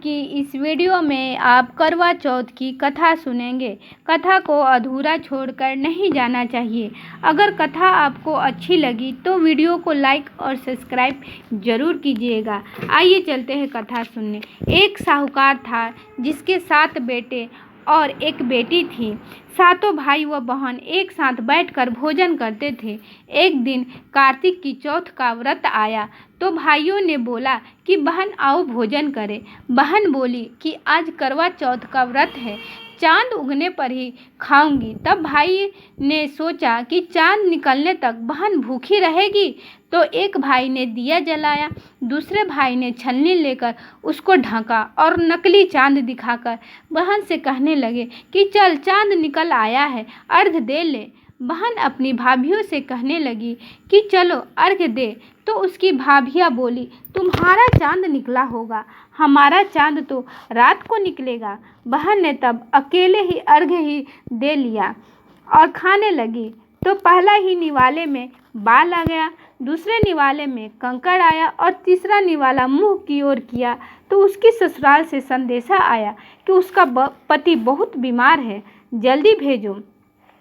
कि इस वीडियो में आप करवा चौथ की कथा सुनेंगे। कथा को अधूरा छोड़कर नहीं जाना चाहिए। अगर कथा आपको अच्छी लगी तो वीडियो को लाइक और सब्सक्राइब जरूर कीजिएगा। आइए चलते हैं कथा सुनने। एक साहूकार था जिसके 7 बेटे और एक बेटी थी। सातों भाई व बहन एक साथ बैठकर भोजन करते थे। एक दिन कार्तिक की चौथ का व्रत आया तो भाइयों ने बोला कि बहन आओ भोजन करें। बहन बोली कि आज करवा चौथ का व्रत है, चांद उगने पर ही खाऊंगी। तब भाई ने सोचा कि चांद निकलने तक बहन भूखी रहेगी, तो एक भाई ने दिया जलाया, दूसरे भाई ने छलनी लेकर उसको ढका और नकली चांद दिखाकर बहन से कहने लगे कि चल चांद निकल आया है, अर्घ दे ले। बहन अपनी भाभियों से कहने लगी कि चलो अर्घ दे, तो उसकी भाभियाँ बोली तुम्हारा चांद निकला होगा, हमारा चांद तो रात को निकलेगा। बहन ने तब अकेले ही अर्घ ही दे लिया और खाने लगी। तो पहला ही निवाले में बाल आ गया, दूसरे निवाले में कंकड़ आया और तीसरा निवाला मुंह की ओर किया तो उसकी ससुराल से संदेशा आया कि उसका पति बहुत बीमार है, जल्दी भेजो।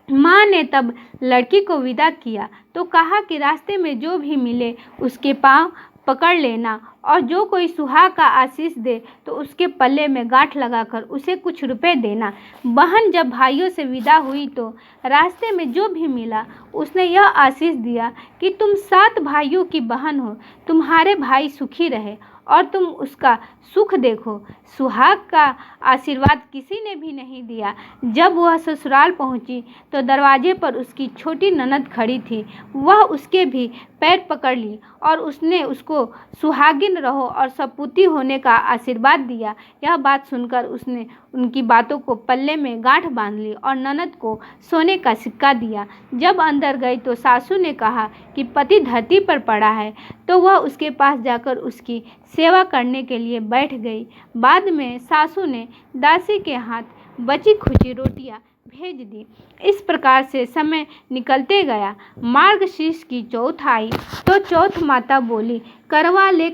माँ ने तब लड़की को विदा किया तो कहा कि रास्ते में जो भी मिले उसके पांव पकड़ लेना और जो कोई सुहाग का आशीष दे तो उसके पल्ले में गांठ लगाकर उसे कुछ रुपए देना। बहन जब भाइयों से विदा हुई तो रास्ते में जो भी मिला उसने यह आशीष दिया कि तुम 7 भाइयों की बहन हो, तुम्हारे भाई सुखी रहे और तुम उसका सुख देखो। सुहाग का आशीर्वाद किसी ने भी नहीं दिया। जब वह ससुराल पहुंची तो दरवाजे पर उसकी छोटी ननद खड़ी थी। वह उसके भी पैर पकड़ ली और उसने उसको सुहागिन रहो और सपूती होने का आशीर्वाद दिया। यह बात सुनकर उसने उनकी बातों को पल्ले में गांठ बांध ली और ननद को सोने का सिक्का दिया। जब अंदर गई तो सासू ने कहा कि पति धरती पर पड़ा है, तो वह उसके पास जाकर उसकी सेवा करने के लिए बैठ गई। बाद में सासू ने दासी के हाथ बची खुची रोटियां भेज दी। इस प्रकार से समय निकलते गया। मार्गशीर्ष की चौथ आई तो चौथ माता बोली करवा ले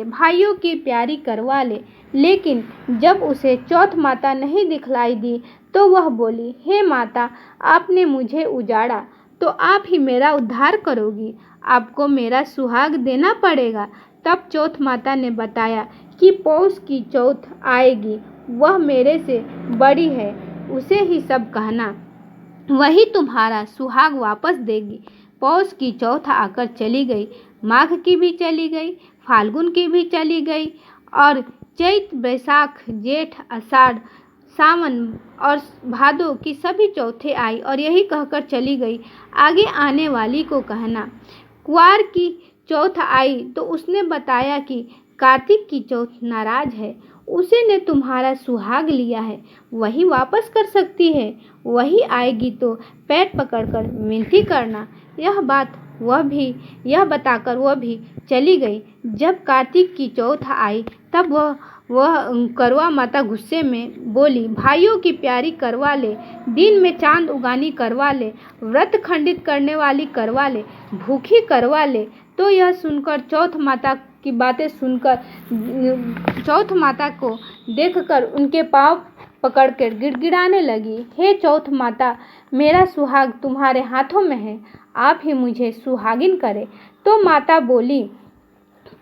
भाइयों की प्यारी करवा ले। लेकिन जब उसे चौथ माता नहीं दिखलाई दी तो वह बोली हे माता, आपने मुझे उजाड़ा तो आप ही मेरा उद्धार करोगी, आपको मेरा सुहाग देना पड़ेगा। तब चौथ माता ने बताया कि पौष की चौथ आएगी, वह मेरे से बड़ी है, उसे ही सब कहना, वही तुम्हारा सुहाग वापस देगी। पौष की चौथ आकर चली गई, माघ की भी चली गई, फाल्गुन की भी चली गई और चैत बैसाख जेठ आषाढ़ सावन और भादो की सभी चौथें आई और यही कहकर चली गई, आगे आने वाली को कहना। कुंवार की चौथ आई तो उसने बताया कि कार्तिक की चौथ नाराज है, उसे ने तुम्हारा सुहाग लिया है, वही वापस कर सकती है, वही आएगी तो पैर पकड़कर विनती करना। यह बताकर वह भी चली गई। जब कार्तिक की चौथ आई तब वह करवा माता गुस्से में बोली भाइयों की प्यारी करवा ले, दिन में चांद उगानी करवा ले, व्रत खंडित करने वाली करवा ले, भूखी करवा ले। तो यह सुनकर चौथ माता की बातें सुनकर चौथ माता को देखकर उनके पांव पकड़कर गिड़गिड़ाने लगी, हे चौथ माता, मेरा सुहाग तुम्हारे हाथों में है, आप ही मुझे सुहागिन करे। तो माता बोली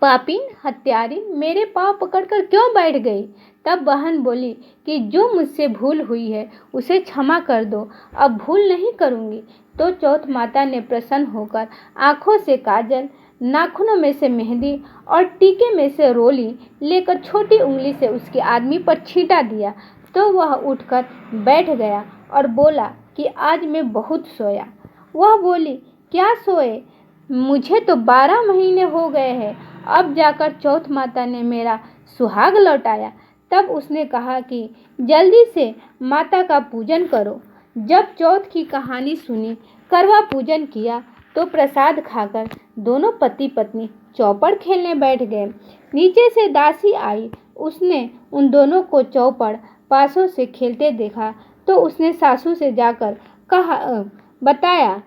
पापिन हत्यारी, मेरे पांव पकड़कर क्यों बैठ गई? तब बहन बोली कि जो मुझसे भूल हुई है उसे क्षमा कर दो, अब भूल नहीं करूँगी। तो चौथ माता ने प्रसन्न होकर आँखों से काजल, नाखूनों में से मेहंदी और टीके में से रोली लेकर छोटी उंगली से उसके आदमी पर छींटा दिया। तो वह उठकर बैठ गया और बोला कि आज मैं बहुत सोया। वह बोली क्या सोए, मुझे तो 12 महीने हो गए हैं, अब जाकर चौथ माता ने मेरा सुहाग लौटाया। तब उसने कहा कि जल्दी से माता का पूजन करो। जब चौथ की कहानी सुनी, करवा पूजन किया तो प्रसाद खाकर दोनों पति पत्नी चौपड़ खेलने बैठ गए। नीचे से दासी आई, उसने उन दोनों को चौपड़ पासों से खेलते देखा तो उसने सासू से जाकर बताया।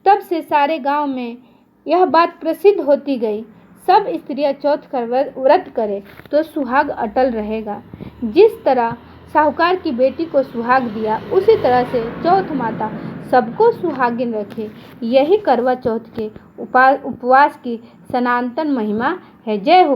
तब से सारे गांव में यह बात प्रसिद्ध होती गई। सब स्त्रियां चौथ का व्रत करें तो सुहाग अटल रहेगा। जिस तरह साहूकार की बेटी को सुहाग दिया, उसी तरह से चौथ माता सबको सुहागिन रखे। यही करवा चौथ के उपवास की सनातन महिमा है। जय हो।